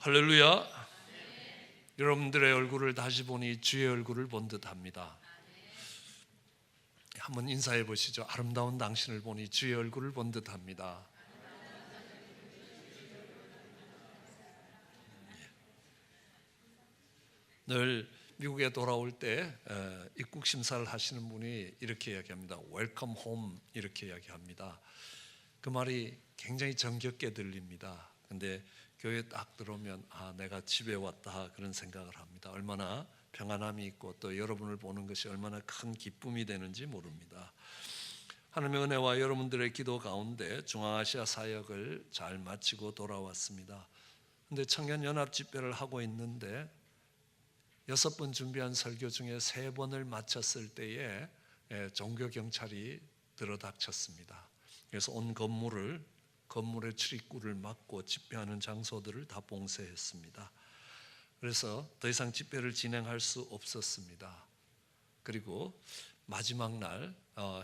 할렐루야. 여러분들의 얼굴을 다시 보니 주의 얼굴을 본 듯합니다. 한번 인사해 보시죠. 아름다운 당신을 보니 주의 얼굴을 본 듯합니다. 늘 미국에 돌아올 때 입국 심사를 하시는 분이 이렇게 이야기합니다. 웰컴 홈 이렇게 이야기합니다. 그 말이 굉장히 정겹게 들립니다. 근데 교회에 딱 들어오면 내가 집에 왔다 그런 생각을 합니다. 얼마나 평안함이 있고 또 여러분을 보는 것이 얼마나 큰 기쁨이 되는지 모릅니다. 하나님의 은혜와 여러분들의 기도 가운데 중앙아시아 사역을 잘 마치고 돌아왔습니다. 근데 청년연합 집회를 하고 있는데 6번 준비한 설교 중에 3번을 마쳤을 때에 종교경찰이 들어닥쳤습니다. 그래서 온 건물의 출입구를 막고 집회하는 장소들을 다 봉쇄했습니다. 그래서 더 이상 집회를 진행할 수 없었습니다. 그리고 마지막 날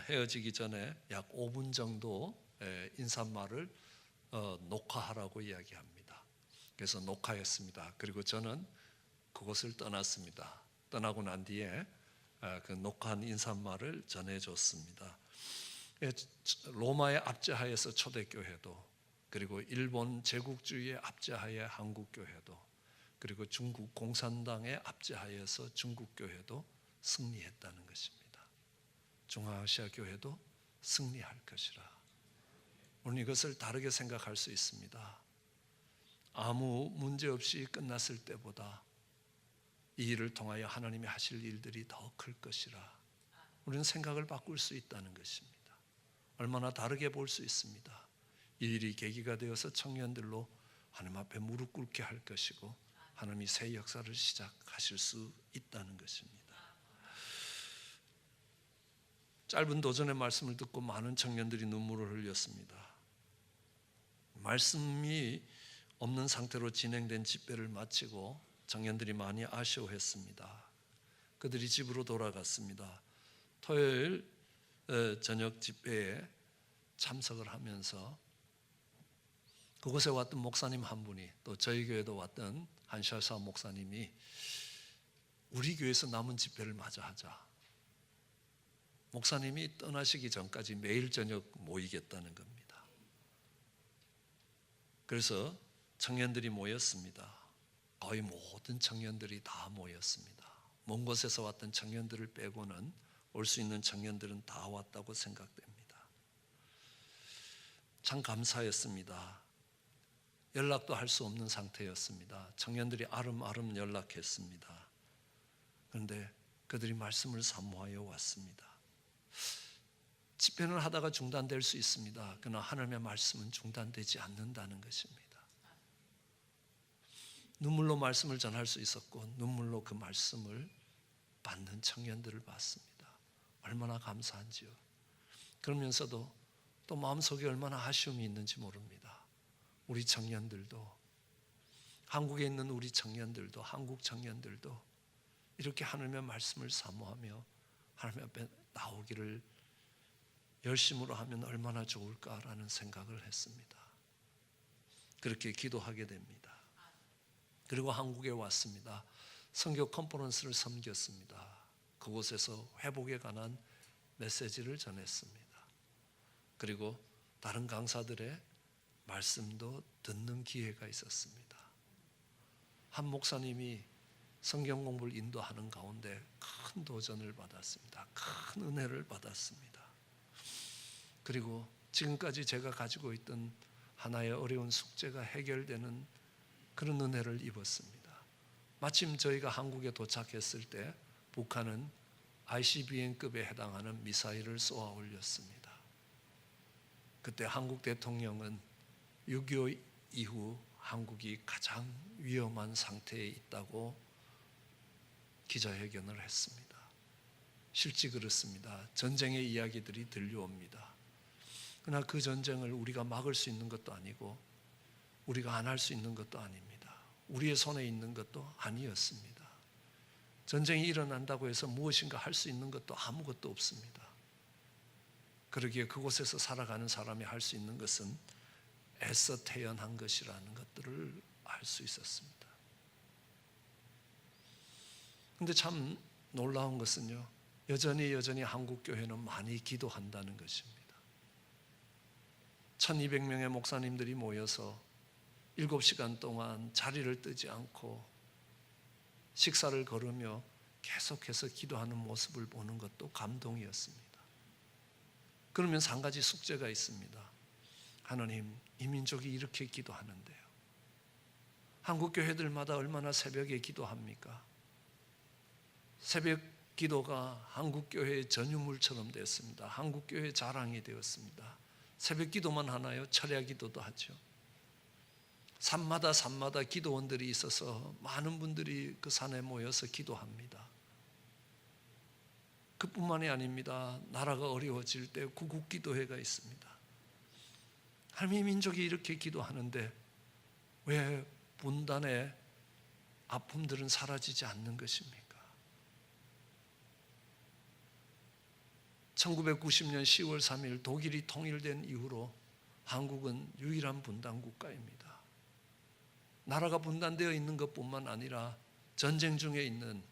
헤어지기 전에 약 5분 정도 인사말을 녹화하라고 이야기합니다. 그래서 녹화했습니다. 그리고 저는 그곳을 떠났습니다. 떠나고 난 뒤에 그 녹화한 인사말을 전해줬습니다. 로마의 압제하에서 초대교회도, 그리고 일본 제국주의의 압제하에 한국교회도, 그리고 중국 공산당의 압제하에서 중국교회도 승리했다는 것입니다. 중앙아시아 교회도 승리할 것이라. 우리는 이것을 다르게 생각할 수 있습니다. 아무 문제 없이 끝났을 때보다 이 일을 통하여 하나님이 하실 일들이 더 클 것이라. 우리는 생각을 바꿀 수 있다는 것입니다. 얼마나 다르게 볼 수 있습니다. 이 일이 계기가 되어서 청년들로 하나님 앞에 무릎 꿇게 할 것이고 하나님이 새 역사를 시작하실 수 있다는 것입니다. 짧은 도전의 말씀을 듣고 많은 청년들이 눈물을 흘렸습니다. 말씀이 없는 상태로 진행된 집회를 마치고 청년들이 많이 아쉬워했습니다. 그들이 집으로 돌아갔습니다. 토요일 저녁 집회에 참석을 하면서 그곳에 왔던 목사님 한 분이, 또 저희 교회도 왔던 한샤사 목사님이 우리 교회에서 남은 집회를 마저 하자. 목사님이 떠나시기 전까지 매일 저녁 모이겠다는 겁니다. 그래서 청년들이 모였습니다. 거의 모든 청년들이 다 모였습니다. 먼 곳에서 왔던 청년들을 빼고는 올 수 있는 청년들은 다 왔다고 생각됩니다. 참 감사했습니다. 연락도 할 수 없는 상태였습니다. 청년들이 아름아름 연락했습니다. 그런데 그들이 말씀을 사모하여 왔습니다. 집회는 하다가 중단될 수 있습니다. 그러나 하나님의 말씀은 중단되지 않는다는 것입니다. 눈물로 말씀을 전할 수 있었고 눈물로 그 말씀을 받는 청년들을 봤습니다. 얼마나 감사한지요. 그러면서도 또 마음속에 얼마나 아쉬움이 있는지 모릅니다. 우리 청년들도, 한국에 있는 우리 청년들도, 한국 청년들도 이렇게 하나님의 말씀을 사모하며 하나님 앞에 나오기를 열심으로 하면 얼마나 좋을까라는 생각을 했습니다. 그렇게 기도하게 됩니다. 그리고 한국에 왔습니다. 선교 컨퍼런스를 섬겼습니다. 그곳에서 회복에 관한 메시지를 전했습니다. 그리고 다른 강사들의 말씀도 듣는 기회가 있었습니다. 한 목사님이 성경 공부를 인도하는 가운데 큰 도전을 받았습니다. 큰 은혜를 받았습니다. 그리고 지금까지 제가 가지고 있던 하나의 어려운 숙제가 해결되는 그런 은혜를 입었습니다. 마침 저희가 한국에 도착했을 때 북한은 ICBM급에 해당하는 미사일을 쏘아 올렸습니다. 그때 한국 대통령은 6.25 이후 한국이 가장 위험한 상태에 있다고 기자회견을 했습니다. 실제 그렇습니다. 전쟁의 이야기들이 들려옵니다. 그러나 그 전쟁을 우리가 막을 수 있는 것도 아니고 우리가 안 할 수 있는 것도 아닙니다. 우리의 손에 있는 것도 아니었습니다. 전쟁이 일어난다고 해서 무엇인가 할 수 있는 것도 아무것도 없습니다. 그러기에 그곳에서 살아가는 사람이 할 수 있는 것은 애써 태어난 것이라는 것들을 알 수 있었습니다. 그런데 참 놀라운 것은요, 여전히 한국 교회는 많이 기도한다는 것입니다. 1200명의 목사님들이 모여서 7시간 동안 자리를 뜨지 않고 식사를 거르며 계속해서 기도하는 모습을 보는 것도 감동이었습니다. 그러면서 한 가지 숙제가 있습니다. 하나님, 이 민족이 이렇게 기도하는데요, 한국 교회들마다 얼마나 새벽에 기도합니까? 새벽 기도가 한국 교회의 전유물처럼 되었습니다. 한국 교회의 자랑이 되었습니다. 새벽 기도만 하나요? 철야 기도도 하죠. 산마다 기도원들이 있어서 많은 분들이 그 산에 모여서 기도합니다. 그뿐만이 아닙니다. 나라가 어려워질 때 구국기도회가 있습니다. 하나님, 민족이 이렇게 기도하는데 왜 분단의 아픔들은 사라지지 않는 것입니까? 1990년 10월 3일 독일이 통일된 이후로 한국은 유일한 분단 국가입니다. 나라가 분단되어 있는 것뿐만 아니라 전쟁 중에 있는,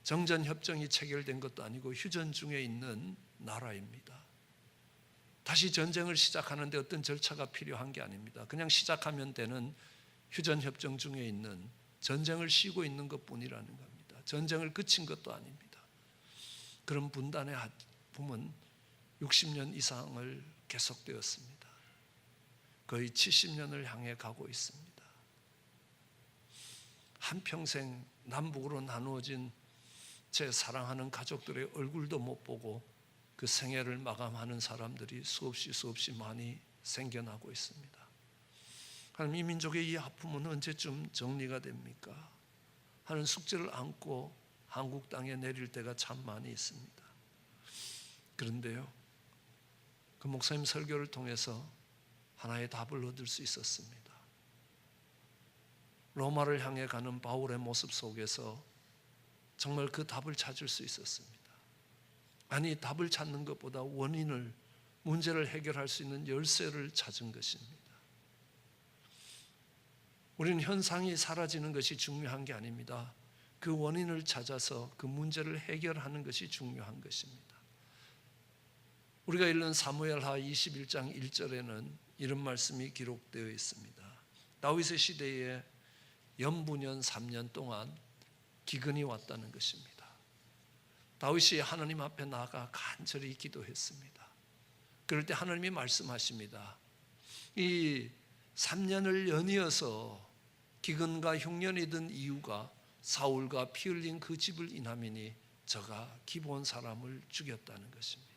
정전협정이 체결된 것도 아니고 휴전 중에 있는 나라입니다. 다시 전쟁을 시작하는데 어떤 절차가 필요한 게 아닙니다. 그냥 시작하면 되는 휴전협정 중에 있는, 전쟁을 쉬고 있는 것뿐이라는 겁니다. 전쟁을 그친 것도 아닙니다. 그런 분단의 아픔은 60년 이상을 계속되었습니다. 거의 70년을 향해 가고 있습니다. 한평생 남북으로 나누어진 제 사랑하는 가족들의 얼굴도 못 보고 그 생애를 마감하는 사람들이 수없이 많이 생겨나고 있습니다. 하나님, 이 민족의 이 아픔은 언제쯤 정리가 됩니까? 하는 숙제를 안고 한국 땅에 내릴 때가 참 많이 있습니다. 그런데요, 그 목사님 설교를 통해서 하나의 답을 얻을 수 있었습니다. 로마를 향해 가는 바울의 모습 속에서 정말 그 답을 찾을 수 있었습니다. 아니, 답을 찾는 것보다 원인을, 문제를 해결할 수 있는 열쇠를 찾은 것입니다. 우리는 현상이 사라지는 것이 중요한 게 아닙니다. 그 원인을 찾아서 그 문제를 해결하는 것이 중요한 것입니다. 우리가 읽는 사무엘하 21장 1절에는 이런 말씀이 기록되어 있습니다. 다윗의 시대에 연부년 3년 동안 기근이 왔다는 것입니다. 다윗이 하나님 앞에 나아가 간절히 기도했습니다. 그럴 때 하나님이 말씀하십니다. 이 3년을 연이어서 기근과 흉년이 든 이유가 사울과 피 흘린 그 집을 인함이니 저가 기브온 사람을 죽였다는 것입니다.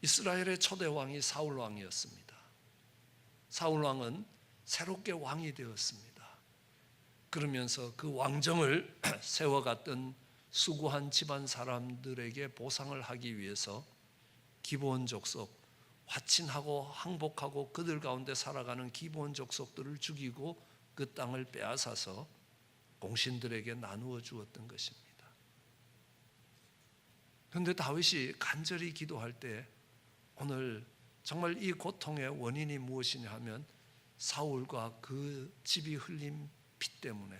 이스라엘의 초대 왕이 사울 왕이었습니다. 사울 왕은 새롭게 왕이 되었습니다. 그러면서 그 왕정을 세워갔던 수고한 집안 사람들에게 보상을 하기 위해서 기브온 족속, 화친하고 항복하고 그들 가운데 살아가는 기브온 족속들을 죽이고 그 땅을 빼앗아서 공신들에게 나누어 주었던 것입니다. 그런데 다윗이 간절히 기도할 때 오늘 정말 이 고통의 원인이 무엇이냐 하면 사울과 그 집이 흘린 피 때문에,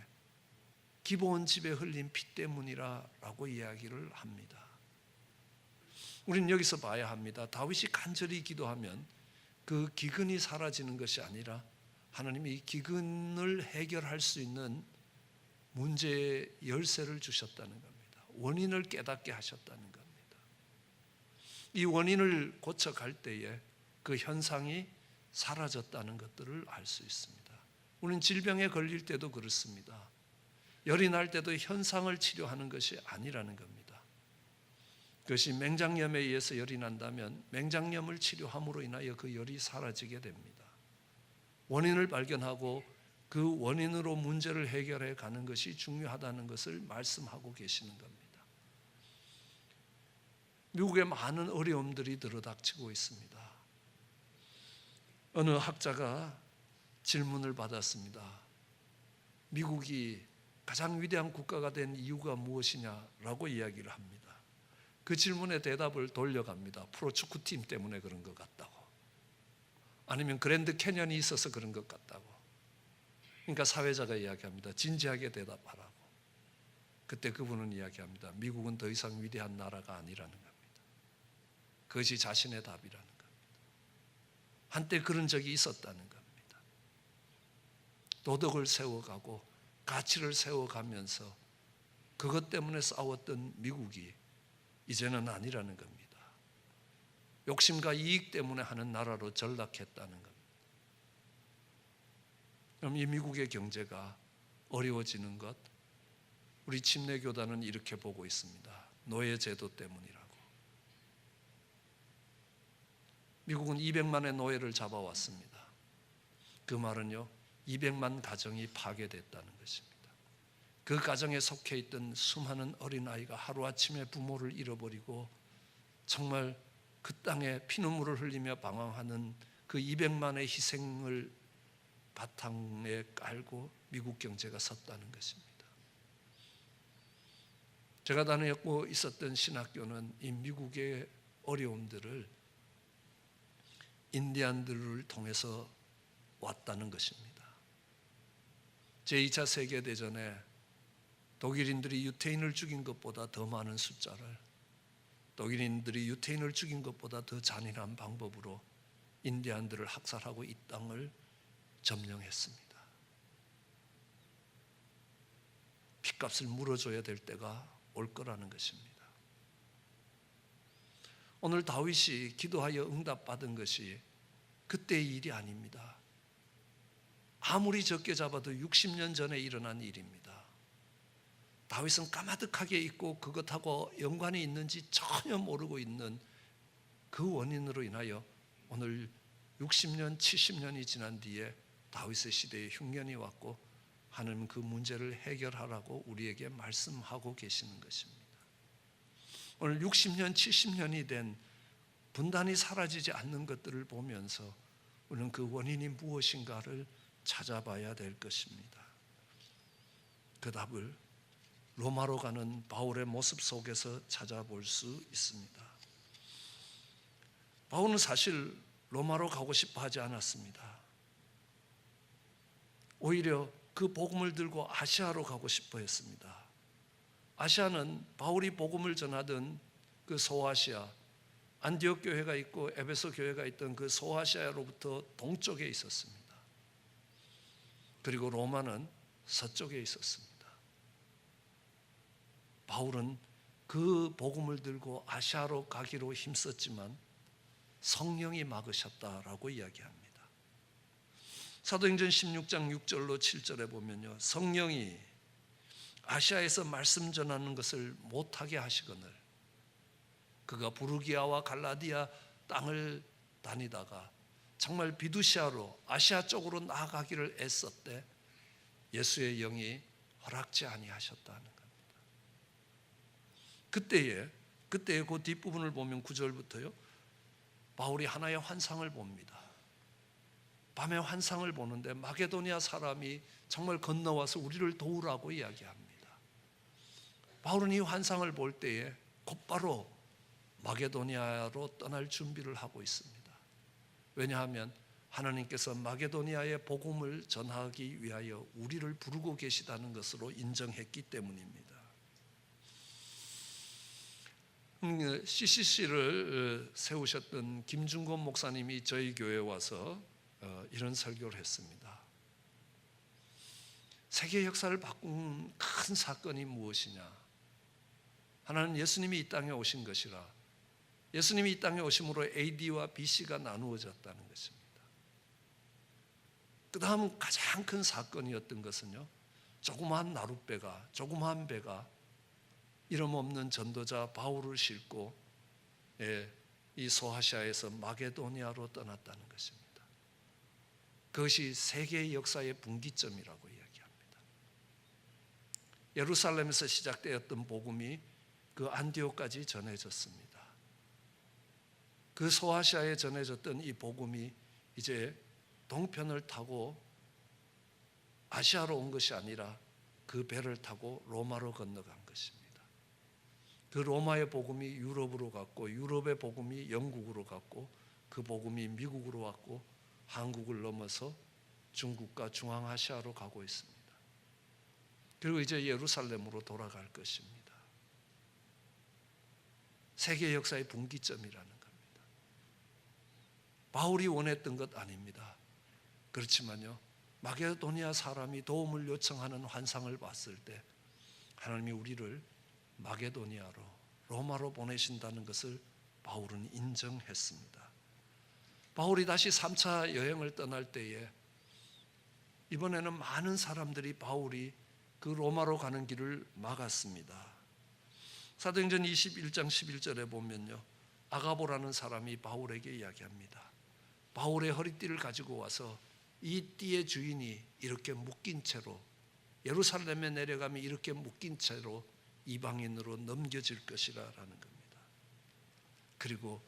기브온 집에 흘린 피 때문이라고 이야기를 합니다. 우리는 여기서 봐야 합니다. 다윗이 간절히 기도하면 그 기근이 사라지는 것이 아니라 하나님이 이 기근을 해결할 수 있는 문제의 열쇠를 주셨다는 겁니다. 원인을 깨닫게 하셨다는 겁니다. 이 원인을 고쳐갈 때에 그 현상이 사라졌다는 것들을 알 수 있습니다. 우리는 질병에 걸릴 때도 그렇습니다. 열이 날 때도 현상을 치료하는 것이 아니라는 겁니다. 그것이 맹장염에 의해서 열이 난다면 맹장염을 치료함으로 인하여 그 열이 사라지게 됩니다. 원인을 발견하고 그 원인으로 문제를 해결해 가는 것이 중요하다는 것을 말씀하고 계시는 겁니다. 미국에 많은 어려움들이 들어닥치고 있습니다. 어느 학자가 질문을 받았습니다. 미국이 가장 위대한 국가가 된 이유가 무엇이냐라고 이야기를 합니다. 그 질문의 대답을 돌려갑니다. 프로축구팀 때문에 그런 것 같다고, 아니면 그랜드 캐년이 있어서 그런 것 같다고, 그러니까 사회자가 이야기합니다. 진지하게 대답하라고. 그때 그분은 이야기합니다. 미국은 더 이상 위대한 나라가 아니라는 겁니다. 그것이 자신의 답이라는 겁니다. 한때 그런 적이 있었다는 겁니다. 도덕을 세워가고 가치를 세워가면서 그것 때문에 싸웠던 미국이 이제는 아니라는 겁니다. 욕심과 이익 때문에 하는 나라로 전락했다는 겁니다. 그럼 이 미국의 경제가 어려워지는 것, 우리 침례교단은 이렇게 보고 있습니다. 노예제도 때문이라고. 미국은 200만의 노예를 잡아왔습니다. 그 말은요, 200만 가정이 파괴됐다는 것입니다. 그 가정에 속해 있던 수많은 어린아이가 하루아침에 부모를 잃어버리고 정말 그 땅에 피눈물을 흘리며 방황하는 그 200만의 희생을 바탕에 깔고 미국 경제가 섰다는 것입니다. 제가 다니고 있었던 신학교는 이 미국의 어려움들을 인디안들을 통해서 왔다는 것입니다. 제2차 세계대전에 독일인들이 유태인을 죽인 것보다 더 많은 숫자를, 독일인들이 유태인을 죽인 것보다 더 잔인한 방법으로 인디안들을 학살하고 이 땅을 점령했습니다. 핏값을 물어줘야 될 때가 올 거라는 것입니다. 오늘 다윗이 기도하여 응답받은 것이 그때의 일이 아닙니다. 아무리 적게 잡아도 60년 전에 일어난 일입니다. 다윗은 까마득하게 있고 그것하고 연관이 있는지 전혀 모르고 있는 그 원인으로 인하여 오늘 60년, 70년이 지난 뒤에 다윗의 시대에 흉년이 왔고 하나님은 그 문제를 해결하라고 우리에게 말씀하고 계시는 것입니다. 오늘 60년, 70년이 된 분단이 사라지지 않는 것들을 보면서 우리는 그 원인이 무엇인가를 찾아봐야 될 것입니다. 그 답을 로마로 가는 바울의 모습 속에서 찾아볼 수 있습니다. 바울은 사실 로마로 가고 싶어 하지 않았습니다. 오히려 그 복음을 들고 아시아로 가고 싶어 했습니다. 아시아는 바울이 복음을 전하던 그 소아시아, 안디옥 교회가 있고 에베소 교회가 있던 그 소아시아로부터 동쪽에 있었습니다. 그리고 로마는 서쪽에 있었습니다. 바울은 그 복음을 들고 아시아로 가기로 힘썼지만 성령이 막으셨다라고 이야기합니다. 사도행전 16장 6절로 7절에 보면요, 성령이 아시아에서 말씀 전하는 것을 못하게 하시거늘 그가 부르기아와 갈라디아 땅을 다니다가 정말 비두시아로 아시아 쪽으로 나아가기를 애썼대 예수의 영이 허락지 아니하셨다는 겁니다. 그때에 그 뒷부분을 보면 9절부터요, 바울이 하나의 환상을 봅니다. 밤에 환상을 보는데 마게도니아 사람이 정말 건너와서 우리를 도우라고 이야기합니다. 바울은 이 환상을 볼 때에 곧바로 마게도니아로 떠날 준비를 하고 있습니다. 왜냐하면 하나님께서 마게도니아의 복음을 전하기 위하여 우리를 부르고 계시다는 것으로 인정했기 때문입니다. CCC를 세우셨던 김중곤 목사님이 저희 교회에 와서 이런 설교를 했습니다. 세계 역사를 바꾼 큰 사건이 무엇이냐? 하나는 예수님이 이 땅에 오신 것이라. 예수님이 이 땅에 오심으로 AD와 BC가 나누어졌다는 것입니다. 그 다음 가장 큰 사건이었던 것은요, 조그마한 나룻배가, 조그마한 배가 이름 없는 전도자 바울을 싣고 이 소아시아에서 마게도니아로 떠났다는 것입니다. 그것이 세계의 역사의 분기점이라고 이야기합니다. 예루살렘에서 시작되었던 복음이 그 안디옥까지 전해졌습니다. 그 소아시아에 전해졌던 이 복음이 이제 동편을 타고 아시아로 온 것이 아니라 그 배를 타고 로마로 건너간 것입니다. 그 로마의 복음이 유럽으로 갔고 유럽의 복음이 영국으로 갔고 그 복음이 미국으로 왔고 한국을 넘어서 중국과 중앙아시아로 가고 있습니다. 그리고 이제 예루살렘으로 돌아갈 것입니다. 세계 역사의 분기점이라는 겁니다. 바울이 원했던 것 아닙니다. 그렇지만요, 마게도니아 사람이 도움을 요청하는 환상을 봤을 때 하나님이 우리를 마게도니아로, 로마로 보내신다는 것을 바울은 인정했습니다. 바울이 다시 3차 여행을 떠날 때에 이번에는 많은 사람들이 바울이 그 로마로 가는 길을 막았습니다. 사도행전 21장 11절에 보면요, 아가보라는 사람이 바울에게 이야기합니다. 바울의 허리띠를 가지고 와서 이 띠의 주인이 이렇게 묶인 채로, 예루살렘에 내려가면 이렇게 묶인 채로 이방인으로 넘겨질 것이라는 겁니다. 그리고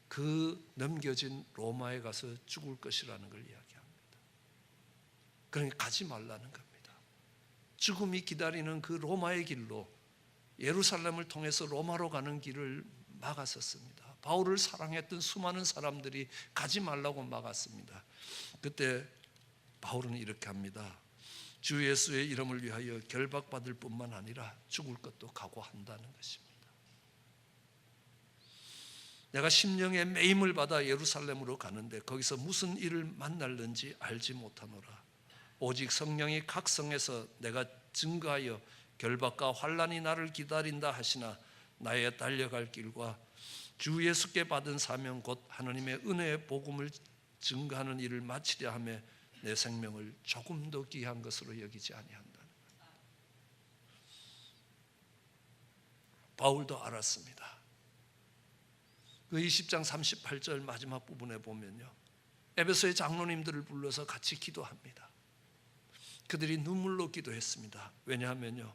그 넘겨진 로마에 가서 죽을 것이라는 걸 이야기합니다. 그러니까 가지 말라는 겁니다. 죽음이 기다리는 그 로마의 길로, 예루살렘을 통해서 로마로 가는 길을 막았었습니다. 바울을 사랑했던 수많은 사람들이 가지 말라고 막았습니다. 그때 바울은 이렇게 합니다. 주 예수의 이름을 위하여 결박받을 뿐만 아니라 죽을 것도 각오한다는 것입니다. 내가 심령의 매임을 받아 예루살렘으로 가는데 거기서 무슨 일을 만날는지 알지 못하노라. 오직 성령이 각 성에서 내가 증거하여 결박과 환난이 나를 기다린다 하시나 나의 달려갈 길과 주 예수께 받은 사명 곧 하나님의 은혜의 복음을 증거하는 일을 마치려 하며 내 생명을 조금도 귀한 것으로 여기지 아니한다는 것. 바울도 알았습니다. 그 20장 38절 마지막 부분에 보면요, 에베소의 장로님들을 불러서 같이 기도합니다. 그들이 눈물로 기도했습니다. 왜냐하면요,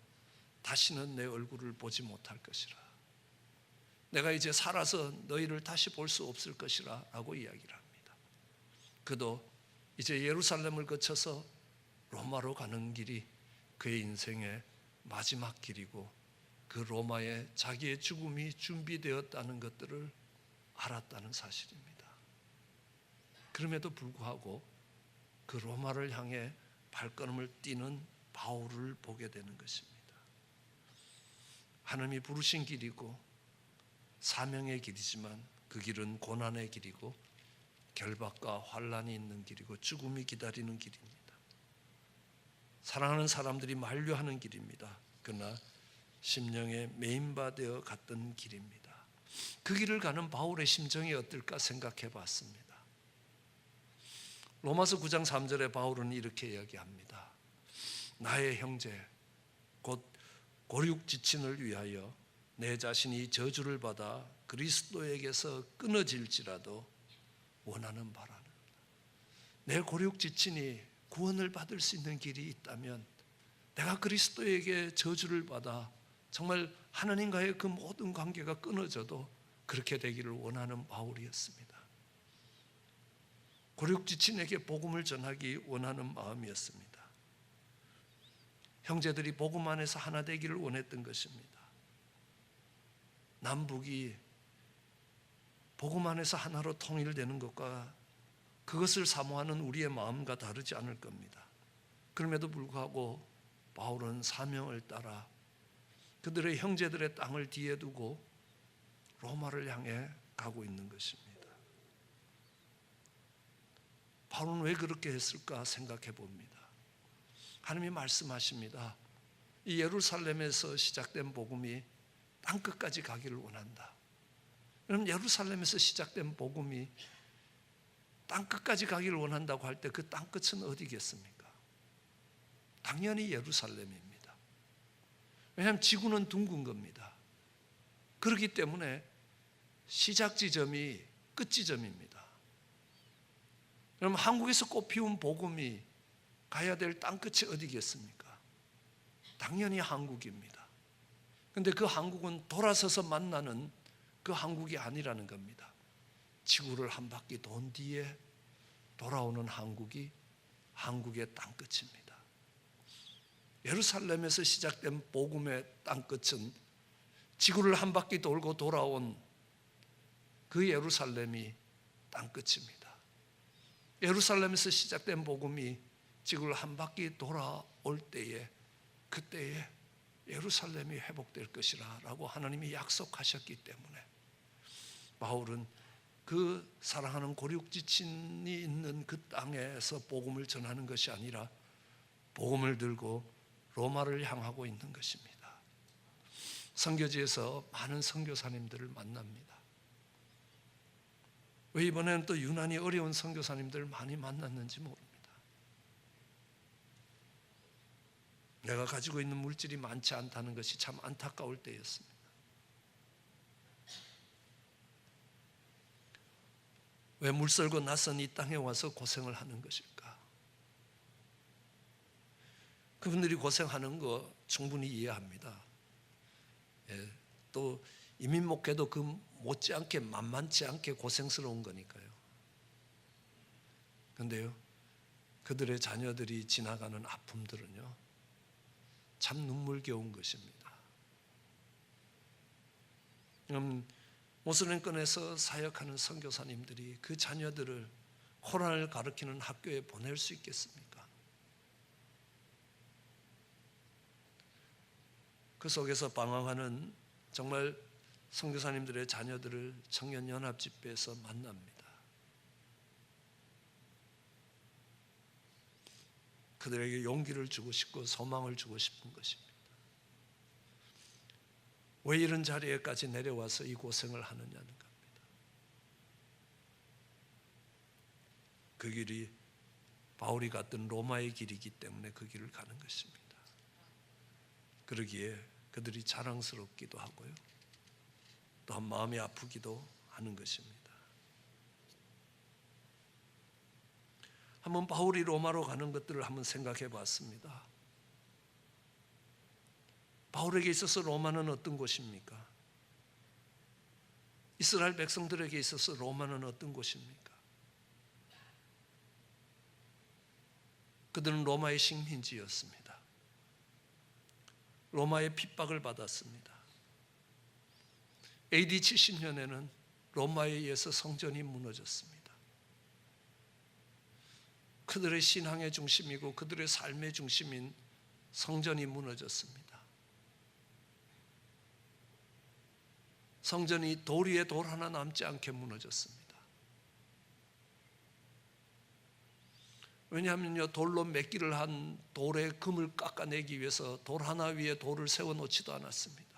다시는 내 얼굴을 보지 못할 것이라, 내가 이제 살아서 너희를 다시 볼 수 없을 것이라 라고 이야기를 합니다. 그도 이제 예루살렘을 거쳐서 로마로 가는 길이 그의 인생의 마지막 길이고 그 로마에 자기의 죽음이 준비되었다는 것들을 알았다는 사실입니다. 그럼에도 불구하고 그 로마를 향해 발걸음을 띄는 바울을 보게 되는 것입니다. 하나님이 부르신 길이고 사명의 길이지만 그 길은 고난의 길이고 결박과 환난이 있는 길이고 죽음이 기다리는 길입니다. 사랑하는 사람들이 만류하는 길입니다. 그러나 심령에 메인바되어 갔던 길입니다. 그 길을 가는 바울의 심정이 어떨까 생각해 봤습니다. 로마서 9장 3절에 바울은 이렇게 이야기합니다. 나의 형제 곧 고륙지친을 위하여 내 자신이 저주를 받아 그리스도에게서 끊어질지라도 원하는 바라는, 내 고륙지친이 구원을 받을 수 있는 길이 있다면 내가 그리스도에게 저주를 받아 정말 하나님과의 그 모든 관계가 끊어져도 그렇게 되기를 원하는 바울이었습니다. 고륙지친에게 복음을 전하기 원하는 마음이었습니다. 형제들이 복음 안에서 하나 되기를 원했던 것입니다. 남북이 복음 안에서 하나로 통일되는 것과 그것을 사모하는 우리의 마음과 다르지 않을 겁니다. 그럼에도 불구하고 바울은 사명을 따라 그들의 형제들의 땅을 뒤에 두고 로마를 향해 가고 있는 것입니다. 바울은 왜 그렇게 했을까 생각해 봅니다. 하나님이 말씀하십니다. 이 예루살렘에서 시작된 복음이 땅끝까지 가기를 원한다. 그럼 예루살렘에서 시작된 복음이 땅끝까지 가기를 원한다고 할 때 그 땅끝은 어디겠습니까? 당연히 예루살렘입니다. 왜냐하면 지구는 둥근 겁니다. 그렇기 때문에 시작 지점이 끝 지점입니다. 그럼 한국에서 꽃피운 복음이 가야 될 땅끝이 어디겠습니까? 당연히 한국입니다. 그런데 그 한국은 돌아서서 만나는 그 한국이 아니라는 겁니다. 지구를 한 바퀴 돈 뒤에 돌아오는 한국이 한국의 땅끝입니다. 예루살렘에서 시작된 복음의 땅끝은 지구를 한 바퀴 돌고 돌아온 그 예루살렘이 땅끝입니다. 예루살렘에서 시작된 복음이 지구를 한 바퀴 돌아올 때에 그때에 예루살렘이 회복될 것이라 라고 하나님이 약속하셨기 때문에 바울은 그 사랑하는 고륙지친이 있는 그 땅에서 복음을 전하는 것이 아니라 복음을 들고 로마를 향하고 있는 것입니다. 선교지에서 많은 선교사님들을 만납니다. 왜 이번에는 또 유난히 어려운 선교사님들을 많이 만났는지 모릅니다. 내가 가지고 있는 물질이 많지 않다는 것이 참 안타까울 때였습니다. 왜 물설고 낯선 이 땅에 와서 고생을 하는 것일까? 그분들이 고생하는 거 충분히 이해합니다. 예, 또 이민 목회도 그 못지않게 만만치 않게 고생스러운 거니까요. 그런데요, 그들의 자녀들이 지나가는 아픔들은요, 참 눈물겨운 것입니다. 모슬렘권에서 사역하는 선교사님들이 그 자녀들을 코란을 가르치는 학교에 보낼 수 있겠습니까? 그 속에서 방황하는 정말 선교사님들의 자녀들을 청년연합집회에서 만납니다. 그들에게 용기를 주고 싶고 소망을 주고 싶은 것입니다. 왜 이런 자리에까지 내려와서 이 고생을 하느냐는 겁니다. 그 길이 바울이 갔던 로마의 길이기 때문에 그 길을 가는 것입니다. 그러기에 그들이 자랑스럽기도 하고요, 또한 마음이 아프기도 하는 것입니다. 한번 바울이 로마로 가는 것들을 한번 생각해 봤습니다. 바울에게 있어서 로마는 어떤 곳입니까? 이스라엘 백성들에게 있어서 로마는 어떤 곳입니까? 그들은 로마의 식민지였습니다. 로마의 핍박을 받았습니다. AD 70년에는 로마에 의해서 성전이 무너졌습니다. 그들의 신앙의 중심이고 그들의 삶의 중심인 성전이 무너졌습니다. 성전이 돌 위에 돌 하나 남지 않게 무너졌습니다. 왜냐하면요, 돌로 맺기를 한 돌의 금을 깎아내기 위해서 돌 하나 위에 돌을 세워놓지도 않았습니다.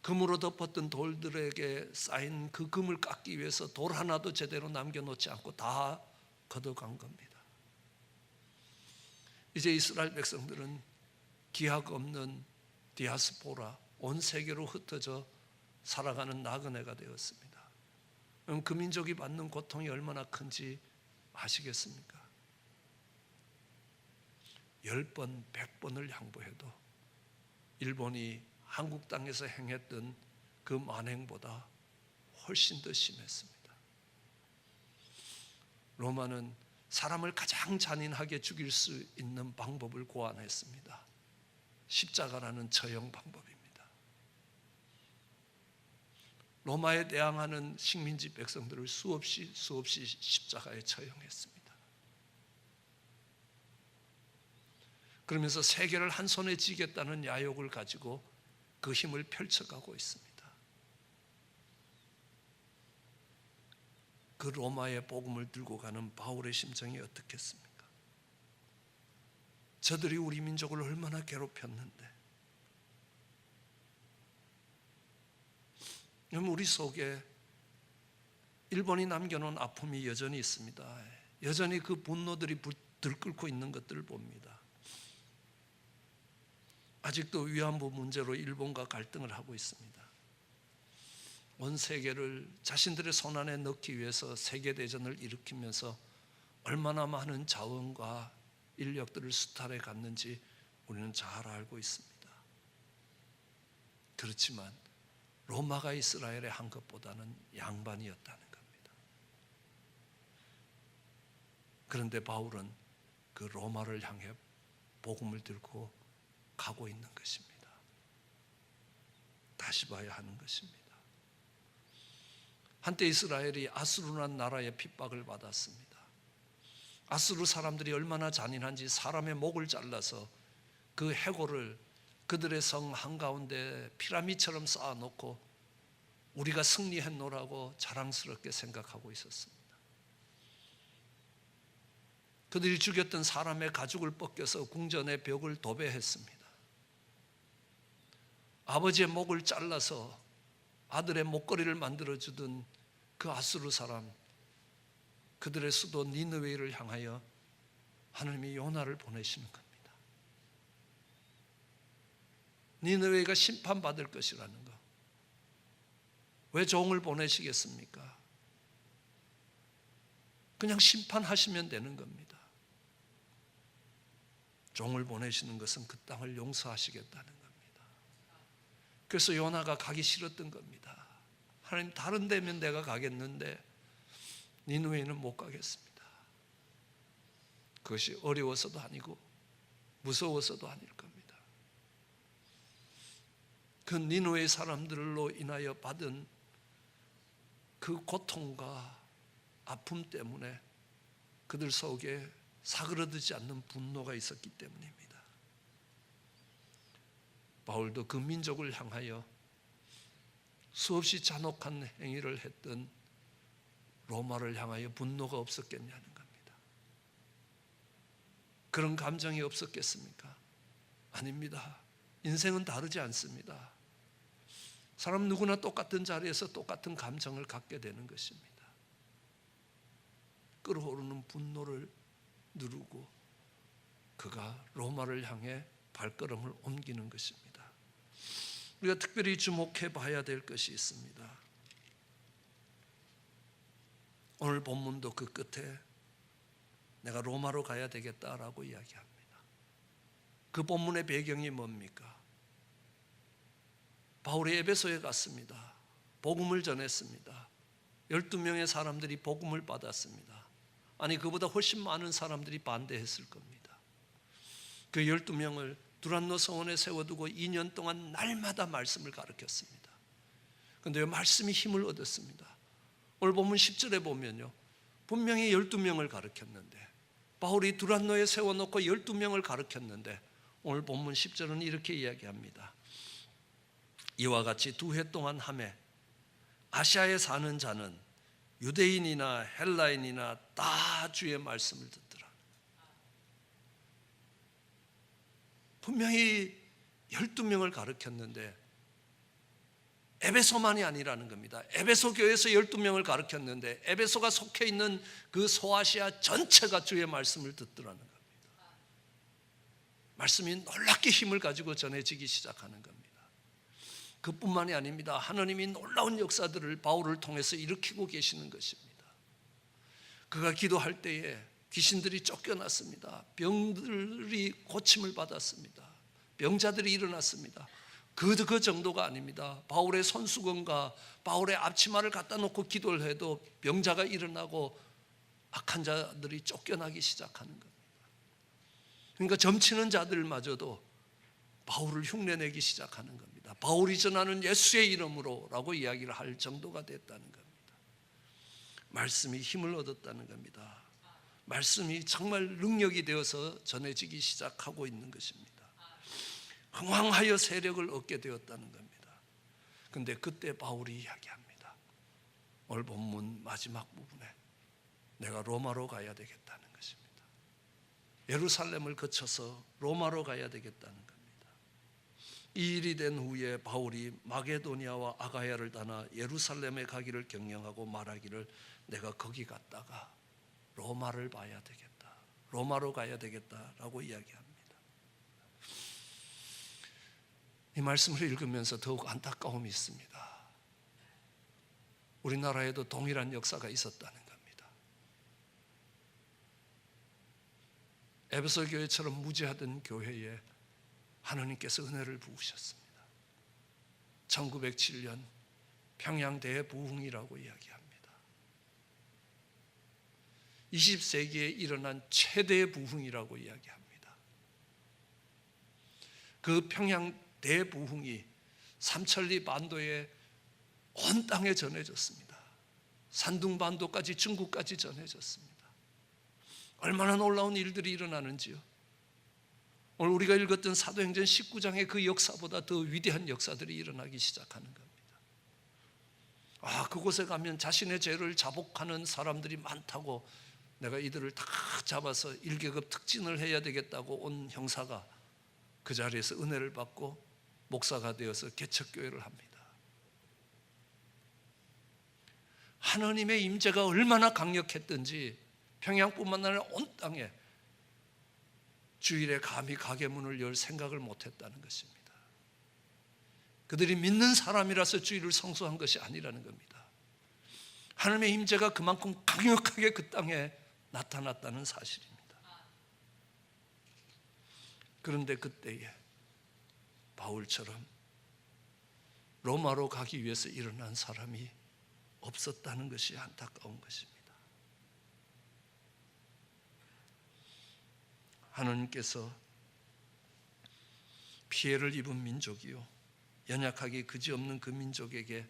금으로 덮었던 돌들에게 쌓인 그 금을 깎기 위해서 돌 하나도 제대로 남겨놓지 않고 다 걷어간 겁니다. 이제 이스라엘 백성들은 기약 없는 디아스포라, 온 세계로 흩어져 살아가는 나그네가 되었습니다. 그럼 그 민족이 받는 고통이 얼마나 큰지 아시겠습니까? 10번, 100번을 양보해도 일본이 한국 땅에서 행했던 그 만행보다 훨씬 더 심했습니다. 로마는 사람을 가장 잔인하게 죽일 수 있는 방법을 고안했습니다. 십자가라는 처형 방법입니다. 로마에 대항하는 식민지 백성들을 수없이 십자가에 처형했습니다. 그러면서 세계를 한 손에 쥐겠다는 야욕을 가지고 그 힘을 펼쳐가고 있습니다. 그 로마의 복음을 들고 가는 바울의 심정이 어떻겠습니까? 저들이 우리 민족을 얼마나 괴롭혔는데, 우리 속에 일본이 남겨놓은 아픔이 여전히 있습니다. 여전히 그 분노들이 들끓고 있는 것들을 봅니다. 아직도 위안부 문제로 일본과 갈등을 하고 있습니다. 온 세계를 자신들의 손안에 넣기 위해서 세계대전을 일으키면서 얼마나 많은 자원과 인력들을 수탈해 갔는지 우리는 잘 알고 있습니다. 그렇지만 로마가 이스라엘에 한 것보다는 양반이었다는 겁니다. 그런데 바울은 그 로마를 향해 복음을 들고 가고 있는 것입니다. 다시 봐야 하는 것입니다. 한때 이스라엘이 아수르라는 나라의 핍박을 받았습니다. 아수르 사람들이 얼마나 잔인한지 사람의 목을 잘라서 그 해골을 그들의 성 한가운데 피라미드처럼 쌓아놓고 우리가 승리했노라고 자랑스럽게 생각하고 있었습니다. 그들이 죽였던 사람의 가죽을 벗겨서 궁전의 벽을 도배했습니다. 아버지의 목을 잘라서 아들의 목걸이를 만들어주던 그 아수르 사람, 그들의 수도 니느웨를 향하여 하나님이 요나를 보내시는 겁니다. 니느웨가 심판받을 것이라는 것. 왜 종을 보내시겠습니까? 그냥 심판하시면 되는 겁니다. 종을 보내시는 것은 그 땅을 용서하시겠다는 겁니다. 그래서 요나가 가기 싫었던 겁니다. 하나님, 다른 데면 내가 가겠는데 니느웨는 못 가겠습니다. 그것이 어려워서도 아니고 무서워서도 아닐 겁니다. 그 니느웨 사람들로 인하여 받은 그 고통과 아픔 때문에 그들 속에 사그러들지 않는 분노가 있었기 때문입니다. 바울도 그 민족을 향하여 수없이 잔혹한 행위를 했던 로마를 향하여 분노가 없었겠냐는 겁니다. 그런 감정이 없었겠습니까? 아닙니다. 인생은 다르지 않습니다. 사람 누구나 똑같은 자리에서 똑같은 감정을 갖게 되는 것입니다. 끓어오르는 분노를 누르고 그가 로마를 향해 발걸음을 옮기는 것입니다. 우리가 특별히 주목해 봐야 될 것이 있습니다. 오늘 본문도 그 끝에 내가 로마로 가야 되겠다라고 이야기합니다. 그 본문의 배경이 뭡니까? 바울이 에베소에 갔습니다. 복음을 전했습니다. 12명의 사람들이 복음을 받았습니다. 아니, 그보다 훨씬 많은 사람들이 반대했을 겁니다. 그 12명을 두란노 성원에 세워두고 2년 동안 날마다 말씀을 가르쳤습니다. 그런데 말씀이 힘을 얻었습니다. 오늘 본문 10절에 보면요, 분명히 12명을 가르쳤는데, 바울이 두란노에 세워놓고 12명을 가르쳤는데, 오늘 본문 10절은 이렇게 이야기합니다. 이와 같이 2해 동안 하매 아시아에 사는 자는 유대인이나 헬라인이나 다 주의 말씀을 듣더라. 분명히 12명을 가르쳤는데 에베소만이 아니라는 겁니다. 에베소 교회에서 12명을 가르쳤는데 에베소가 속해 있는 그 소아시아 전체가 주의 말씀을 듣더라는 겁니다. 말씀이 놀랍게 힘을 가지고 전해지기 시작하는 겁니다. 그뿐만이 아닙니다. 하나님이 놀라운 역사들을 바울을 통해서 일으키고 계시는 것입니다. 그가 기도할 때에 귀신들이 쫓겨났습니다. 병들이 고침을 받았습니다. 병자들이 일어났습니다. 그 정도가 아닙니다. 바울의 손수건과 바울의 앞치마를 갖다 놓고 기도를 해도 병자가 일어나고 악한 자들이 쫓겨나기 시작하는 겁니다. 그러니까 점치는 자들마저도 바울을 흉내내기 시작하는 겁니다. 바울이 전하는 예수의 이름으로 라고 이야기를 할 정도가 됐다는 겁니다. 말씀이 힘을 얻었다는 겁니다. 말씀이 정말 능력이 되어서 전해지기 시작하고 있는 것입니다. 흥왕하여 세력을 얻게 되었다는 겁니다. 그런데 그때 바울이 이야기합니다. 오늘 본문 마지막 부분에 내가 로마로 가야 되겠다는 것입니다. 예루살렘을 거쳐서 로마로 가야 되겠다는 겁니다. 이 일이 된 후에 바울이 마게도니아와 아가야를 떠나 예루살렘에 가기를 경영하고 말하기를 내가 거기 갔다가 로마를 봐야 되겠다, 로마로 가야 되겠다라고 이야기합니다. 이 말씀을 읽으면서 더욱 안타까움이 있습니다. 우리나라에도 동일한 역사가 있었다는 겁니다. 에베소 교회처럼 무지하던 교회에 하나님께서 은혜를 부으셨습니다. 1907년 평양 대부흥이라고 이야기합니다. 20세기에 일어난 최대 부흥이라고 이야기합니다. 그 평양 대부흥이 삼천리 반도에 온 땅에 전해졌습니다. 산둥반도까지, 중국까지 전해졌습니다. 얼마나 놀라운 일들이 일어나는지요. 오늘 우리가 읽었던 사도행전 19장의 그 역사보다 더 위대한 역사들이 일어나기 시작하는 겁니다. 그곳에 가면 자신의 죄를 자복하는 사람들이 많다고, 내가 이들을 다 잡아서 1계급 특진을 해야 되겠다고 온 형사가 그 자리에서 은혜를 받고 목사가 되어서 개척교회를 합니다. 하나님의 임재가 얼마나 강력했든지 평양뿐만 아니라 온 땅에 주일에 감히 가게 문을 열 생각을 못했다는 것입니다. 그들이 믿는 사람이라서 주일을 성수한 것이 아니라는 겁니다. 하나님의 임재가 그만큼 강력하게 그 땅에 나타났다는 사실입니다. 그런데 그때에 바울처럼 로마로 가기 위해서 일어난 사람이 없었다는 것이 안타까운 것입니다. 하나님께서 피해를 입은 민족이요, 연약하기 그지없는 그 민족에게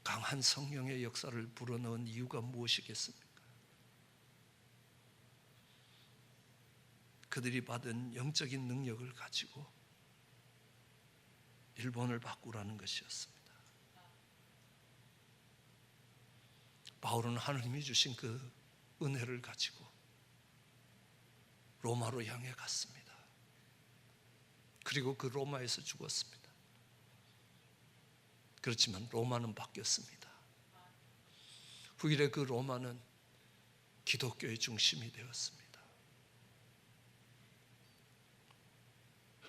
강한 성령의 역사를 불어넣은 이유가 무엇이겠습니까? 그들이 받은 영적인 능력을 가지고 일본을 바꾸라는 것이었습니다. 바울은 하나님이 주신 그 은혜를 가지고 로마로 향해 갔습니다. 그리고 그 로마에서 죽었습니다. 그렇지만 로마는 바뀌었습니다. 후일에 그 로마는 기독교의 중심이 되었습니다.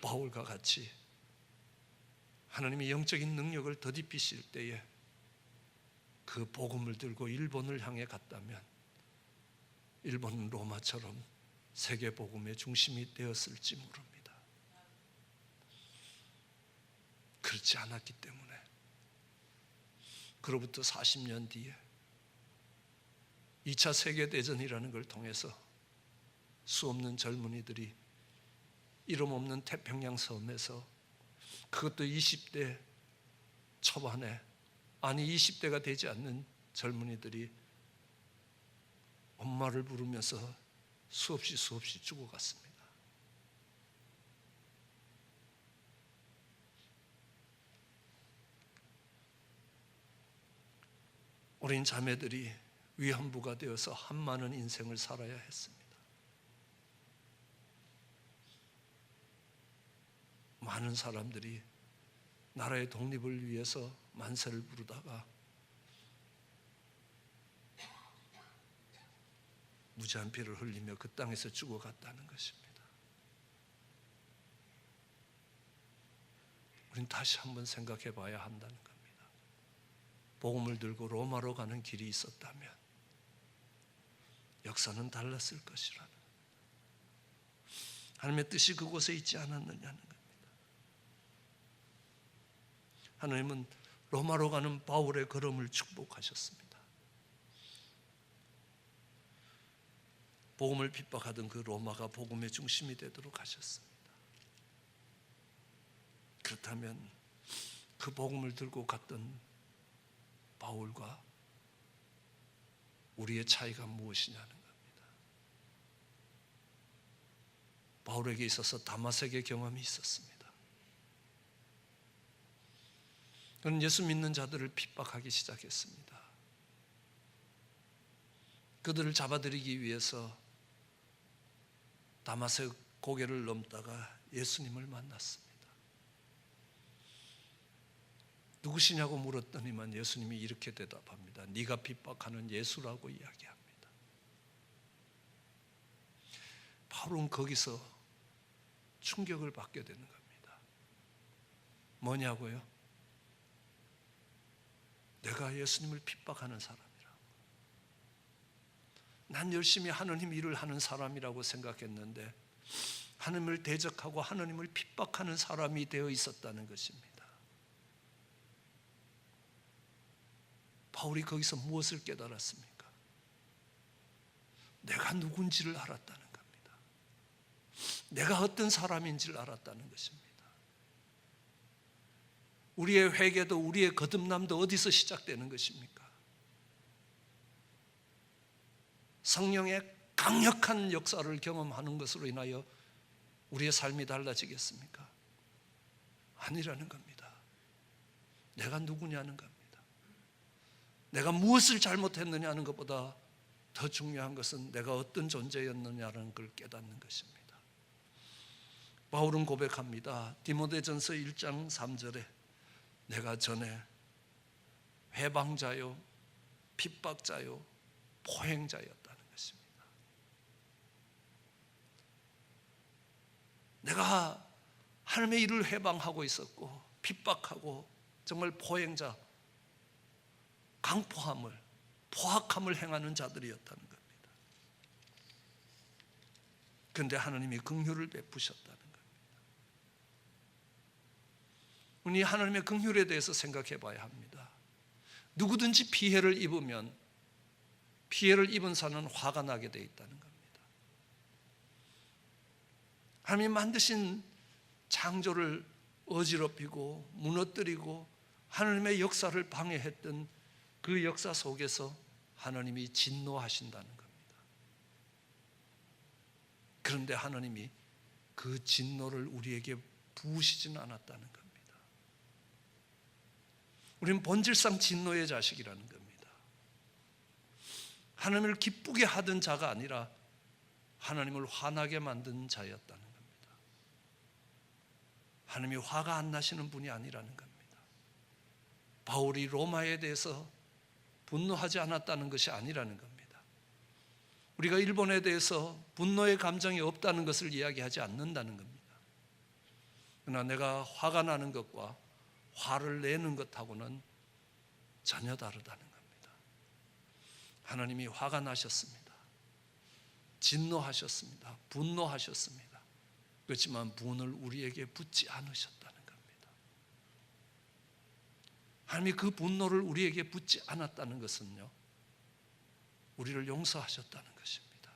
바울과 같이 하나님의 영적인 능력을 더디피실 때에 그 복음을 들고 일본을 향해 갔다면 일본은 로마처럼 세계 복음의 중심이 되었을지 모릅니다. 그렇지 않았기 때문에 그로부터 40년 뒤에 2차 세계대전이라는 걸 통해서 수없는 젊은이들이 이름 없는 태평양 섬에서, 그것도 20대 초반에, 아니 20대가 되지 않는 젊은이들이 엄마를 부르면서 수없이 죽어갔습니다. 어린 자매들이 위안부가 되어서 한많은 인생을 살아야 했습니다. 많은 사람들이 나라의 독립을 위해서 만세를 부르다가 무지한 피를 흘리며 그 땅에서 죽어갔다는 것입니다. 우린 다시 한번 생각해 봐야 한다는 겁니다. 복음을 들고 로마로 가는 길이 있었다면 역사는 달랐을 것이라는, 하나님의 뜻이 그곳에 있지 않았느냐는 겁니다. 하나님은 로마로 가는 바울의 걸음을 축복하셨습니다. 복음을 핍박하던 그 로마가 복음의 중심이 되도록 하셨습니다. 그렇다면 그 복음을 들고 갔던 바울과 우리의 차이가 무엇이냐는 겁니다. 바울에게 있어서 다마색의 경험이 있었습니다. 그는 예수 믿는 자들을 핍박하기 시작했습니다. 그들을 잡아들이기 위해서 다마색 고개를 넘다가 예수님을 만났습니다. 누구시냐고 물었더니만 예수님이 이렇게 대답합니다. 네가 핍박하는 예수라고 이야기합니다. 바울은 거기서 충격을 받게 되는 겁니다. 뭐냐고요? 내가 예수님을 핍박하는 사람이라고. 난 열심히 하나님 일을 하는 사람이라고 생각했는데 하나님을 대적하고 하나님을 핍박하는 사람이 되어 있었다는 것입니다. 바울이 거기서 무엇을 깨달았습니까? 내가 누군지를 알았다는 겁니다. 내가 어떤 사람인지를 알았다는 것입니다. 우리의 회개도, 우리의 거듭남도 어디서 시작되는 것입니까? 성령의 강력한 역사를 경험하는 것으로 인하여 우리의 삶이 달라지겠습니까? 아니라는 겁니다. 내가 누구냐는 겁니다. 내가 무엇을 잘못했느냐는 것보다 더 중요한 것은 내가 어떤 존재였느냐는 걸 깨닫는 것입니다. 바울은 고백합니다. 디모데전서 1장 3절에 내가 전에 회방자요, 핍박자요, 포행자였다는 것입니다. 내가 하나님의 일을 회방하고 있었고 핍박하고 정말 포행자, 강포함을, 포악함을 행하는 자들이었다는 겁니다. 그런데 하나님이 긍휼을 베푸셨다는 겁니다. 우리 하나님의 긍휼에 대해서 생각해 봐야 합니다. 누구든지 피해를 입으면 피해를 입은 사람은 화가 나게 돼 있다는 겁니다. 하나님이 만드신 창조를 어지럽히고 무너뜨리고 하나님의 역사를 방해했던 그 역사 속에서 하나님이 진노하신다는 겁니다. 그런데 하나님이 그 진노를 우리에게 부으시지는 않았다는 겁니다. 우리는 본질상 진노의 자식이라는 겁니다. 하나님을 기쁘게 하던 자가 아니라 하나님을 화나게 만든 자였다는 겁니다. 하나님이 화가 안 나시는 분이 아니라는 겁니다. 바울이 로마에 대해서 분노하지 않았다는 것이 아니라는 겁니다. 우리가 일본에 대해서 분노의 감정이 없다는 것을 이야기하지 않는다는 겁니다. 그러나 내가 화가 나는 것과 화를 내는 것하고는 전혀 다르다는 겁니다. 하나님이 화가 나셨습니다. 진노하셨습니다. 분노하셨습니다. 그렇지만 분을 우리에게 붓지 않으셨다는 겁니다. 하나님이 그 분노를 우리에게 붓지 않았다는 것은요, 우리를 용서하셨다는 것입니다.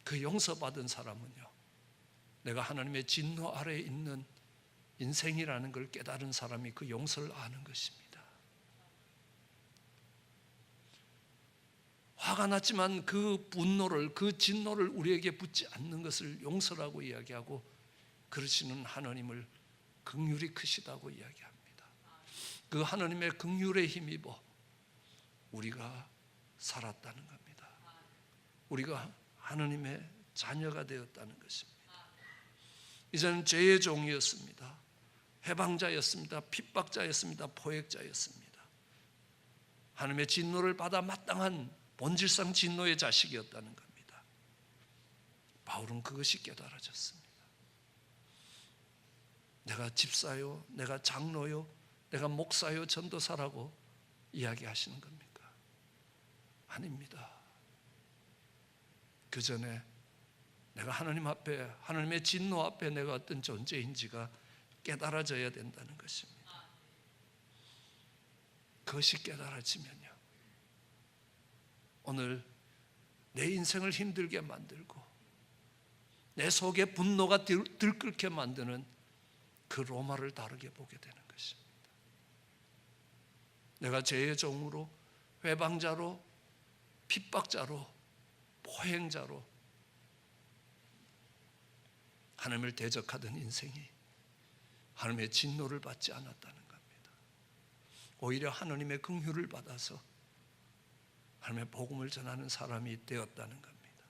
그 용서받은 사람은요, 내가 하나님의 진노 아래에 있는 인생이라는 걸 깨달은 사람이 그 용서를 아는 것입니다. 화가 났지만 그 분노를, 그 진노를 우리에게 붓지 않는 것을 용서라고 이야기하고 그러시는 하나님을 긍휼이 크시다고 이야기합니다. 그 하나님의 긍휼에 힘입어 우리가 살았다는 겁니다. 우리가 하나님의 자녀가 되었다는 것입니다. 이제는 죄의 종이었습니다. 해방자였습니다. 핍박자였습니다. 포획자였습니다. 하나님의 진노를 받아 마땅한 본질상 진노의 자식이었다는 겁니다. 바울은 그것이 깨달아졌습니다. 내가 집사요, 내가 장로요, 내가 목사요, 전도사라고 이야기하시는 겁니까? 아닙니다. 그 전에 내가 하나님 앞에, 하나님의 진노 앞에 내가 어떤 존재인지가 깨달아져야 된다는 것입니다. 그것이 깨달아지면요, 오늘 내 인생을 힘들게 만들고 내 속에 분노가 들끓게 만드는 그 로마를 다르게 보게 되는 것입니다. 내가 죄의 종으로, 회방자로, 핍박자로, 포행자로 하나님을 대적하던 인생이 하나님의 진노를 받지 않았다는 겁니다. 오히려 하나님의 긍휼을 받아서 하나님의 복음을 전하는 사람이 되었다는 겁니다.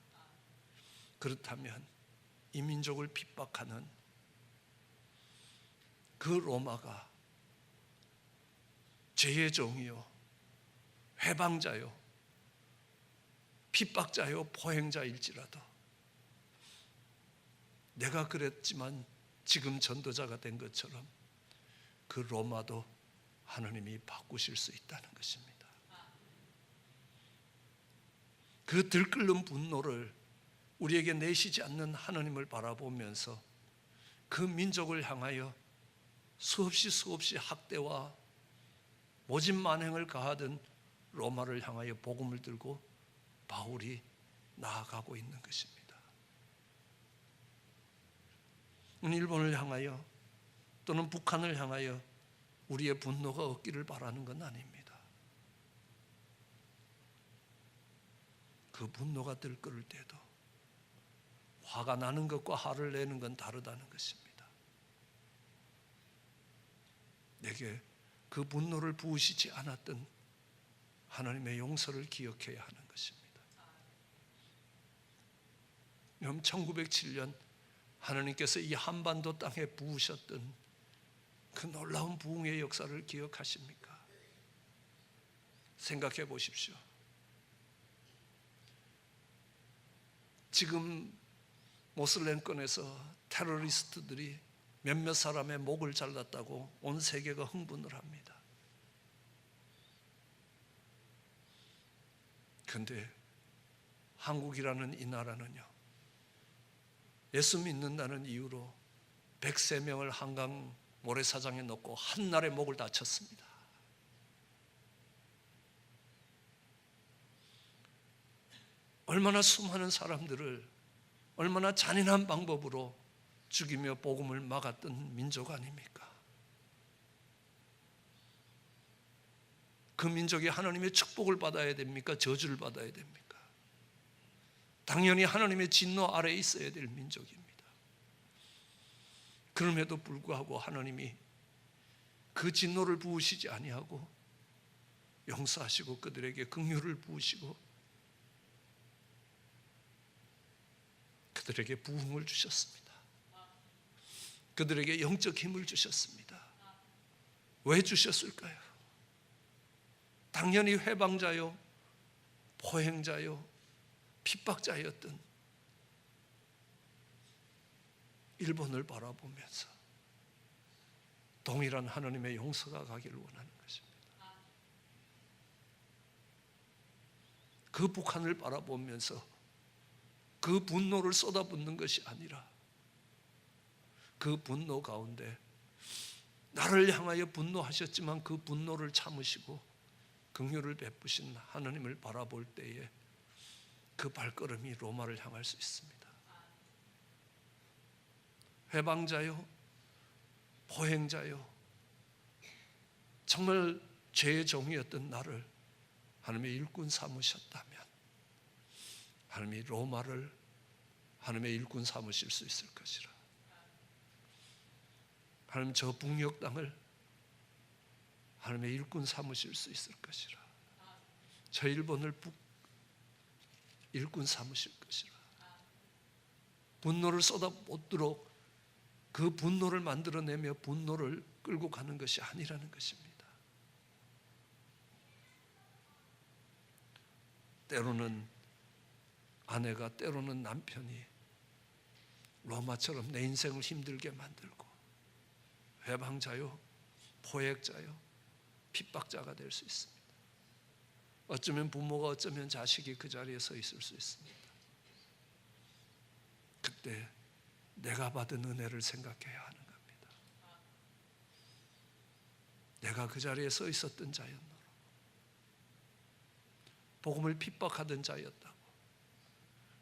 그렇다면 이 민족을 핍박하는 그 로마가 죄의 종이요, 회방자요, 핍박자요, 포행자일지라도 내가 그랬지만 지금 전도자가 된 것처럼 그 로마도 하나님이 바꾸실 수 있다는 것입니다. 그 들끓는 분노를 우리에게 내시지 않는 하나님을 바라보면서 그 민족을 향하여 수없이 학대와 모진 만행을 가하던 로마를 향하여 복음을 들고 바울이 나아가고 있는 것입니다. 일본을 향하여 또는 북한을 향하여 우리의 분노가 없기를 바라는 건 아닙니다. 그 분노가 들끓을 때도 화가 나는 것과 화를 내는 건 다르다는 것입니다. 내게 그 분노를 부으시지 않았던 하나님의 용서를 기억해야 하는 것입니다. 여러분, 1907년 하나님께서 이 한반도 땅에 부으셨던 그 놀라운 부흥의 역사를 기억하십니까? 생각해 보십시오. 지금 모슬렘권에서 테러리스트들이 몇몇 사람의 목을 잘랐다고 온 세계가 흥분을 합니다. 그런데 한국이라는 이 나라는요, 예수 믿는다는 이유로 103명을 한강 모래사장에 넣고 한날에 목을 다쳤습니다. 얼마나 수많은 사람들을 얼마나 잔인한 방법으로 죽이며 복음을 막았던 민족 아닙니까? 그 민족이 하나님의 축복을 받아야 됩니까? 저주를 받아야 됩니까? 당연히 하나님의 진노 아래에 있어야 될 민족입니다. 그럼에도 불구하고 하나님이 그 진노를 부으시지 아니하고 용서하시고 그들에게 긍휼을 부으시고 그들에게 부흥을 주셨습니다. 그들에게 영적 힘을 주셨습니다. 왜 주셨을까요? 당연히 회방자요, 포행자요, 핍박자였던 일본을 바라보면서 동일한 하나님의 용서가 가기를 원하는 것입니다. 그 북한을 바라보면서 그 분노를 쏟아붓는 것이 아니라 그 분노 가운데 나를 향하여 분노하셨지만 그 분노를 참으시고 긍휼을 베푸신 하나님을 바라볼 때에 그 발걸음이 로마를 향할 수 있습니다. 회방자요, 포행자요, 정말 죄의 종이었던 나를 하나님의 일꾼 삼으셨다면 하나님이 로마를 하나님의 일꾼 삼으실 수 있을 것이라. 하나님 저 북녘 땅을 하나님의 일꾼 삼으실 수 있을 것이라. 저 일본을 일꾼 삼으실 것이라. 분노를 쏟아붓도록 그 분노를 만들어내며 분노를 끌고 가는 것이 아니라는 것입니다. 때로는 아내가, 때로는 남편이 로마처럼 내 인생을 힘들게 만들고 회방자요, 포획자요, 핍박자가 될 수 있습니다. 어쩌면 부모가, 어쩌면 자식이 그 자리에 서 있을 수 있습니다. 그때 내가 받은 은혜를 생각해야 하는 겁니다. 내가 그 자리에 서 있었던 자였노라. 복음을 핍박하던 자였다고.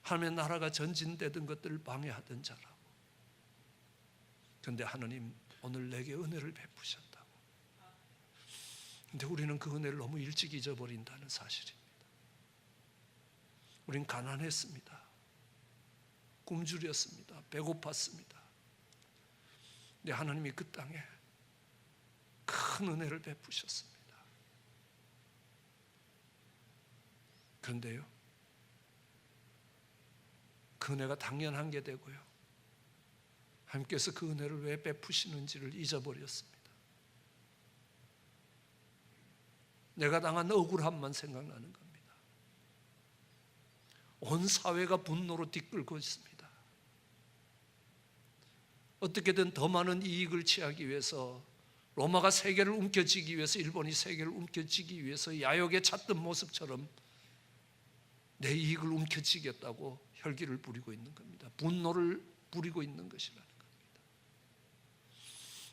하나님의 나라가 전진되던 것들을 방해하던 자라고. 그런데 하나님 오늘 내게 은혜를 베푸셨다고. 그런데 우리는 그 은혜를 너무 일찍 잊어버린다는 사실입니다. 우린 가난했습니다. 굶주렸습니다. 배고팠습니다. 근데 하나님이 그 땅에 큰 은혜를 베푸셨습니다. 그런데요, 그 은혜가 당연한 게 되고요, 하나님께서 그 은혜를 왜 베푸시는지를 잊어버렸습니다. 내가 당한 억울함만 생각나는 겁니다. 온 사회가 분노로 뒤끌고 있습니다. 어떻게든 더 많은 이익을 취하기 위해서, 로마가 세계를 움켜쥐기 위해서, 일본이 세계를 움켜쥐기 위해서 야욕에 찼던 모습처럼 내 이익을 움켜쥐겠다고 혈기를 부리고 있는 겁니다. 분노를 부리고 있는 것이라는 겁니다.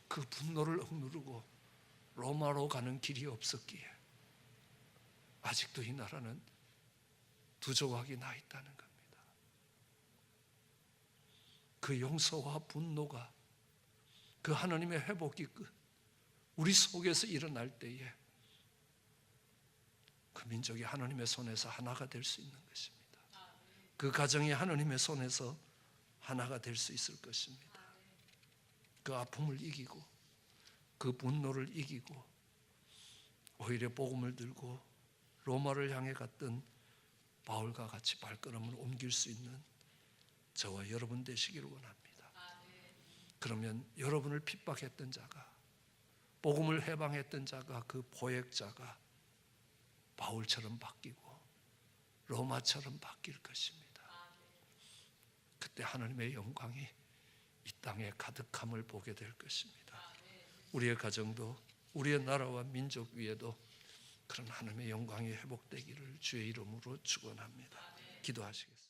그 분노를 억누르고 로마로 가는 길이 없었기에 아직도 이 나라는 두 조각이 나 있다는 겁니다. 그 용서와 분노가, 그 하나님의 회복이 우리 속에서 일어날 때에 그 민족이 하나님의 손에서 하나가 될 수 있는 것입니다. 그 가정이 하나님의 손에서 하나가 될 수 있을 것입니다. 그 아픔을 이기고 그 분노를 이기고 오히려 복음을 들고 로마를 향해 갔던 바울과 같이 발걸음을 옮길 수 있는 저와 여러분 되시기를 원합니다. 그러면 여러분을 핍박했던 자가, 복음을 해방했던 자가, 그 포획자가 바울처럼 바뀌고 로마처럼 바뀔 것입니다. 그때 하나님의 영광이 이 땅에 가득함을 보게 될 것입니다. 우리의 가정도 우리의 나라와 민족 위에도 그런 하나님의 영광이 회복되기를 주의 이름으로 축원합니다. 기도하시겠습니다.